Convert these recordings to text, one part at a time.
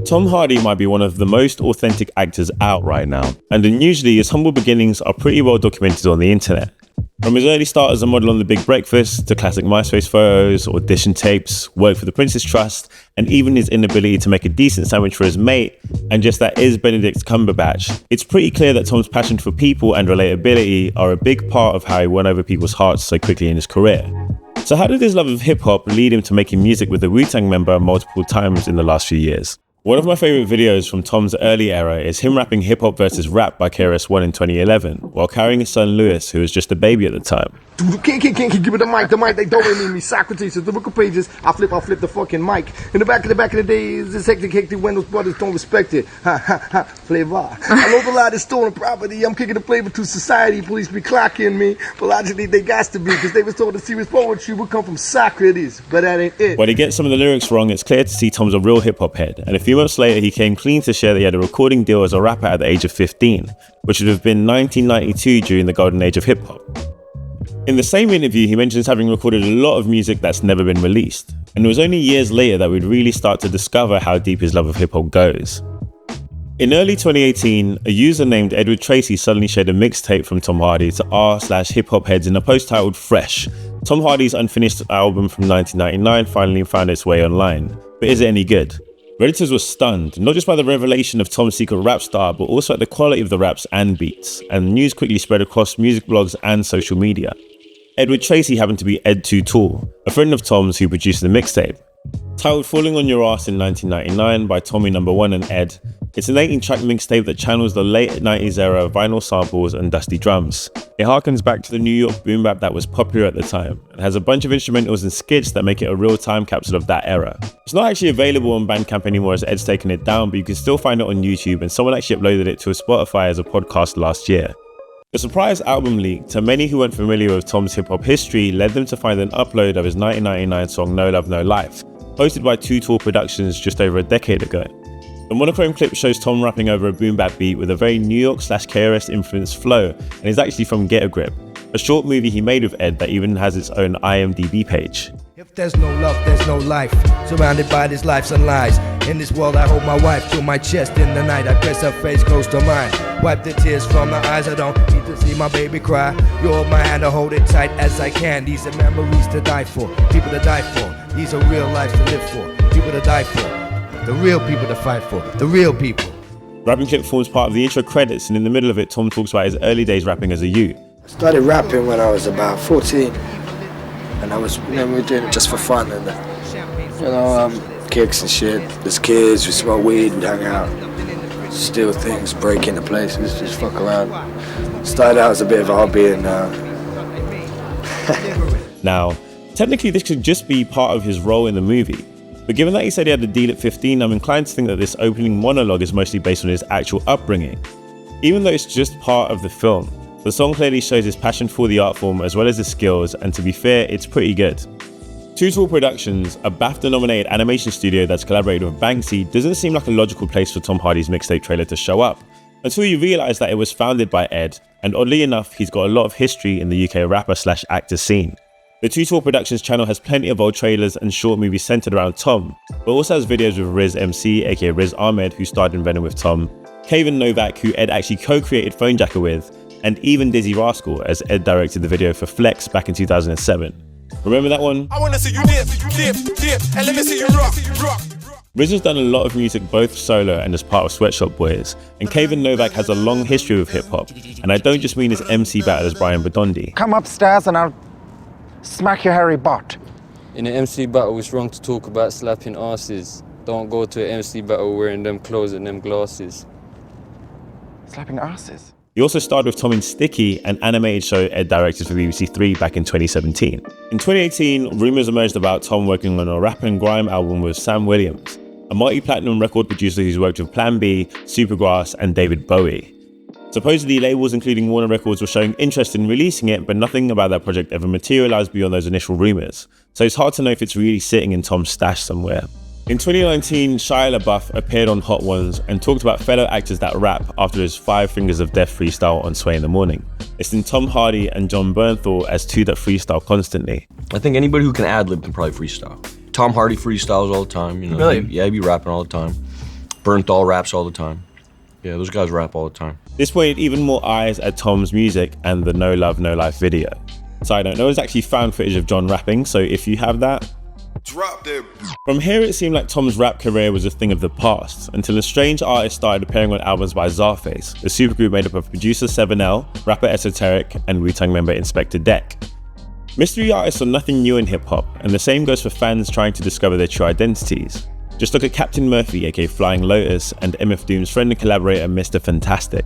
Tom Hardy might be one of the most authentic actors out right now, and unusually his humble beginnings are pretty well documented on the internet. From his early start as a model on The Big Breakfast, to classic MySpace photos, audition tapes, work for the Prince's Trust, and even his inability to make a decent sandwich for his mate, and just that is Benedict Cumberbatch, it's pretty clear that Tom's passion for people and relatability are a big part of how he won over people's hearts so quickly in his career. So how did his love of hip-hop lead him to making music with a Wu-Tang member multiple times in the last few years? One of my favourite videos from Tom's early era is him rapping Hip Hop vs Rap by krs-one in 2011, while carrying his son Lewis, who was just a baby at the time. Can't give me the mic, they don't need me. Socrates, the book of pages, I'll flip the fucking mic. In the back of the days, this hectic when those brothers don't respect it. Flavor. I know the lot is stolen property, I'm kicking the flavor to society, police be clocking me. But logically they got to be, cause they was told the serious poetry would come from Socrates, but that ain't it. While he gets some of the lyrics wrong, it's clear to see Tom's a real hip hop head, and a few months later he came clean to share that he had a recording deal as a rapper at the age of 15, which would have been 1992 during the golden age of hip hop. In the same interview, he mentions having recorded a lot of music that's never been released, and it was only years later that we'd really start to discover how deep his love of hip hop goes. In early 2018, a user named Edward Tracy suddenly shared a mixtape from Tom Hardy to r/hip hop heads in a post titled Fresh. Tom Hardy's unfinished album from 1999 finally found its way online, but is it any good? Redditors were stunned, not just by the revelation of Tom's secret rap star, but also at the quality of the raps and beats, and news quickly spread across music blogs and social media. Edward Tracy happened to be Ed Too Tall, a friend of Tom's who produced the mixtape. Titled Falling on Your Ass in 1999 by Tommy No. 1 and Ed, it's an 18-track mixtape that channels the late 90s era vinyl samples and dusty drums. It harkens back to the New York boom bap that was popular at the time, and has a bunch of instrumentals and skits that make it a real time capsule of that era. It's not actually available on Bandcamp anymore as Ed's taken it down, but you can still find it on YouTube, and someone actually uploaded it to a Spotify as a podcast last year. The surprise album leak to many who weren't familiar with Tom's hip-hop history led them to find an upload of his 1999 song No Love No Life, posted by Too Tall Productions just over a decade ago. The monochrome clip shows Tom rapping over a boom bap beat with a very New York/KRS influenced flow, and is actually from Get a Grip, a short movie he made with Ed that even has its own IMDb page. If there's no love, there's no life. Surrounded by these lives and lies. In this world, I hold my wife to my chest in the night. I press her face close to mine. Wipe the tears from my eyes. I don't need to see my baby cry. You hold my hand, I hold it tight as I can. These are memories to die for. People to die for. These are real lives to live for. People to die for. The real people to fight for. The real people. Rapping clip forms part of the intro credits, and in the middle of it, Tom talks about his early days rapping as a youth. I started rapping when I was about 14. And we were doing it just for fun and, kicks and shit. There's kids, we smoke weed, we hang out, steal things, break into places, just fuck around. Started out as a bit of a hobby and Now, technically this could just be part of his role in the movie, but given that he said he had a deal at 15, I'm inclined to think that this opening monologue is mostly based on his actual upbringing. Even though it's just part of the film, the song clearly shows his passion for the art form as well as his skills, and to be fair, it's pretty good. Too Tall Productions, a BAFTA-nominated animation studio that's collaborated with Banksy, doesn't seem like a logical place for Tom Hardy's mixtape trailer to show up, until you realise that it was founded by Ed, and oddly enough, he's got a lot of history in the UK rapper/actor scene. The Too Tall Productions channel has plenty of old trailers and short movies centred around Tom, but also has videos with Riz MC, aka Riz Ahmed, who starred in Venom with Tom, Kayvan Novak, who Ed actually co-created Phone Jacker with, and even Dizzy Rascal, as Ed directed the video for Flex back in 2007. Remember that one? I wanna see you dip, and let me see you rock. Riz has done a lot of music both solo and as part of Sweatshop Boys, and Kayvan Novak has a long history with hip-hop, and I don't just mean his MC battle as Brian Badondi. Come upstairs and I'll smack your hairy butt. In an MC battle, it's wrong to talk about slapping asses. Don't go to an MC battle wearing them clothes and them glasses. Slapping asses? He also starred with Tom in Sticky, an animated show Ed directed for BBC Three back in 2017. In 2018, rumours emerged about Tom working on a rap and grime album with Sam Williams, a multi-platinum record producer who's worked with Plan B, Supergrass and David Bowie. Supposedly, labels including Warner Records were showing interest in releasing it, but nothing about that project ever materialised beyond those initial rumours, so it's hard to know if it's really sitting in Tom's stash somewhere. In 2019, Shia LaBeouf appeared on Hot Ones and talked about fellow actors that rap after his 5 Fingers of Death freestyle on Sway in the Morning, listing Tom Hardy and John Bernthal as two that freestyle constantly. I think anybody who can ad-lib can probably freestyle. Tom Hardy freestyles all the time, you know. Really? He'd be rapping all the time. Bernthal raps all the time. Yeah, those guys rap all the time. This pointed even more eyes at Tom's music and the No Love, No Life video. Side note, no one's actually found footage of John rapping, so if you have that, Drop that. From here, it seemed like Tom's rap career was a thing of the past, until a strange artist started appearing on albums by Czarface, a supergroup made up of producer 7L, rapper Esoteric, and Wu-Tang member Inspector Deck. Mystery artists are nothing new in hip-hop, and the same goes for fans trying to discover their true identities. Just look at Captain Murphy, aka Flying Lotus, and MF Doom's friend and collaborator Mr. Fantastic.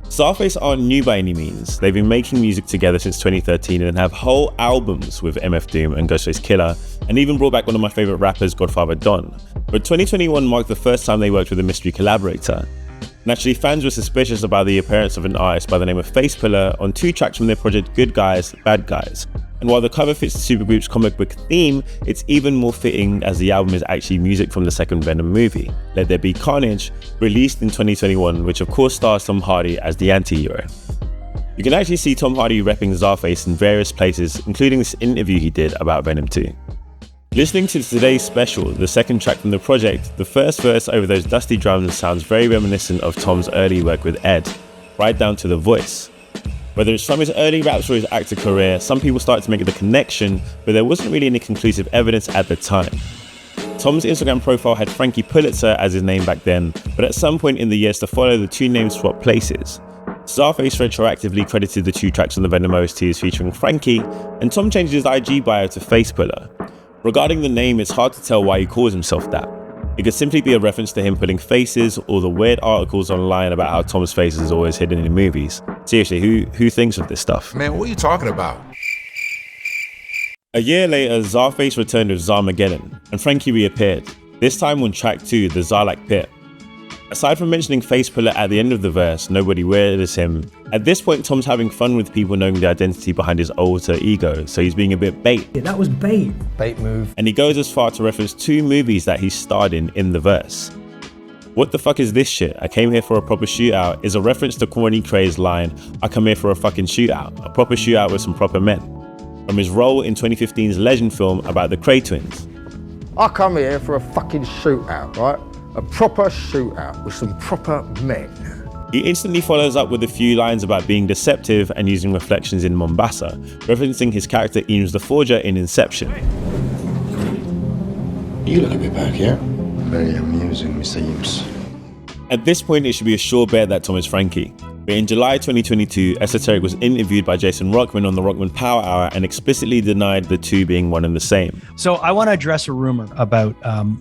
Czarface aren't new by any means. They've been making music together since 2013 and have whole albums with MF Doom and Ghostface Killah, and even brought back one of my favourite rappers, Godfather Don. But 2021 marked the first time they worked with a mystery collaborator. Naturally, fans were suspicious about the appearance of an artist by the name of Facepuller on 2 tracks from their project Good Guys, Bad Guys. And while the cover fits the supergroup's comic book theme, it's even more fitting as the album is actually music from the second Venom movie, Let There Be Carnage, released in 2021, which of course stars Tom Hardy as the anti-hero. You can actually see Tom Hardy repping Czarface in various places, including this interview he did about Venom 2. Listening to today's special, the second track from the project, the first verse over those dusty drums sounds very reminiscent of Tom's early work with Ed, right down to the voice. Whether it's from his early raps or his actor career, some people started to make the connection, but there wasn't really any conclusive evidence at the time. Tom's Instagram profile had Frankie Pulitzer as his name back then, but at some point in the years to follow, the 2 names swapped places. Czarface retroactively credited the 2 tracks on the Venom OST as featuring Frankie, and Tom changed his IG bio to Facepuller. Regarding the name, it's hard to tell why he calls himself that. It could simply be a reference to him putting faces, or the weird articles online about how Tom's face is always hidden in movies. Seriously, who thinks of this stuff? Man, what are you talking about? A year later, Czarface returned with Zarmageddon, and Frankie reappeared, this time on track 2, the Zarlak Pit. Aside from mentioning Facepuller at the end of the verse, nobody weird as him. At this point, Tom's having fun with people knowing the identity behind his alter ego, so he's being a bit bait. Yeah, that was bait. Bait move. And he goes as far to reference 2 movies that he's starred in the verse. What the fuck is this shit? I came here for a proper shootout is a reference to Corny Crae's line, I come here for a fucking shootout, a proper shootout with some proper men, from his role in 2015's Legend film about the Crae twins. I come here for a fucking shootout, right? A proper shootout with some proper men. He instantly follows up with a few lines about being deceptive and using reflections in Mombasa, referencing his character Eames the Forger in Inception. You look a bit back, yeah? Very amusing, Mr. Eames. At this point, it should be a sure bet that Tom is Frankie. But in July 2022, Esoteric was interviewed by Jason Rockman on the Rockman Power Hour and explicitly denied the 2 being one and the same. So I want to address a rumor about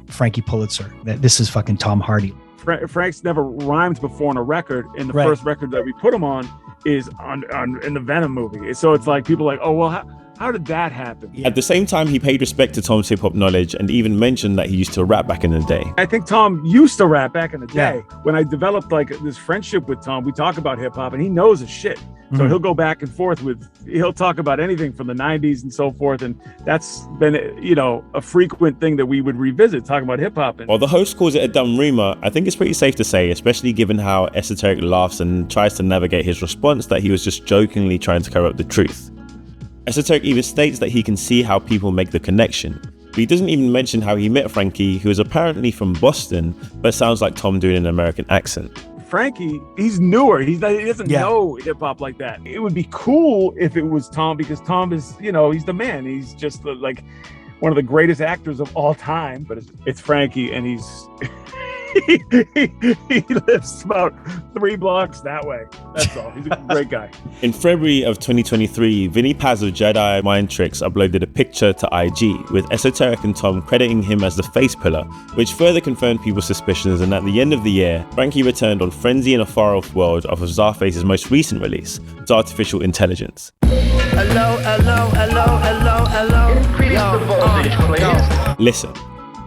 Frankie Pulitzer, that this is fucking Tom Hardy. Frank's never rhymed before on a record, and the first record that we put him on is in the Venom movie. So it's like people are like, oh, well, how did that happen? At the same time, he paid respect to Tom's hip-hop knowledge and even mentioned that he used to rap back in the day. I think Tom used to rap back in the day. Yeah. When I developed like this friendship with Tom, we talk about hip-hop and he knows his shit. So he'll go back and forth he'll talk about anything from the 90s and so forth. And that's been, a frequent thing that we would revisit, talking about hip hop. While the host calls it a dumb rumor, I think it's pretty safe to say, especially given how Esoteric laughs and tries to navigate his response, that he was just jokingly trying to cover up the truth. Esoteric even states that he can see how people make the connection. But he doesn't even mention how he met Frankie, who is apparently from Boston, but sounds like Tom doing an American accent. Frankie, he's newer. He doesn't know hip hop like that. It would be cool if it was Tom, because Tom is, he's the man. He's just like one of the greatest actors of all time. But it's Frankie, and he's he lives about 3 blocks that way. That's all. He's a great guy. In February of 2023, Vinny Paz of Jedi Mind Tricks uploaded a picture to IG with Esoteric and Tom crediting him as the Facepuller, which further confirmed people's suspicions. And at the end of the year, Frankie returned on Frenzy in a Far Off World off of Czarface's most recent release, to Artificial Intelligence. Listen,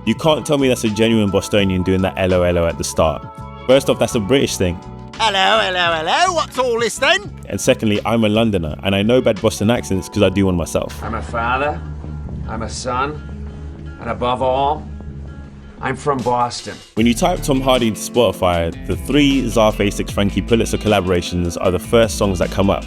you can't tell me that's a genuine Bostonian doing that LOLO at the start. First off, that's a British thing. Hello, what's all this then? And secondly, I'm a Londoner, and I know bad Boston accents because I do one myself. I'm a father, I'm a son, and above all, I'm from Boston. When you type Tom Hardy into Spotify, the 3 Czarface x Frankie Pulitzer collaborations are the first songs that come up,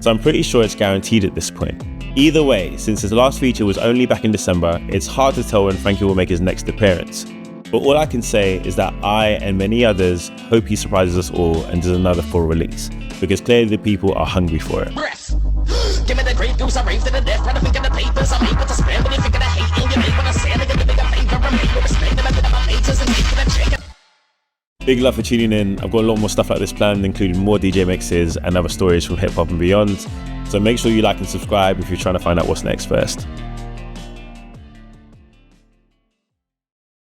so I'm pretty sure it's guaranteed at this point. Either way, since his last feature was only back in December, it's hard to tell when Frankie will make his next appearance. But all I can say is that I and many others hope he surprises us all and does another full release, because clearly the people are hungry for it. Give me the great goose, I raved to the death, trying to think of the papers. I'm able to spare, but if you're gonna hate in your mate, when I say it, give me the favor, I'm able to spend them about my pages and make them chicken. Big love for tuning in. I've got a lot more stuff like this planned, including more DJ mixes and other stories from hip hop and beyond. So make sure you like and subscribe if you're trying to find out what's next first.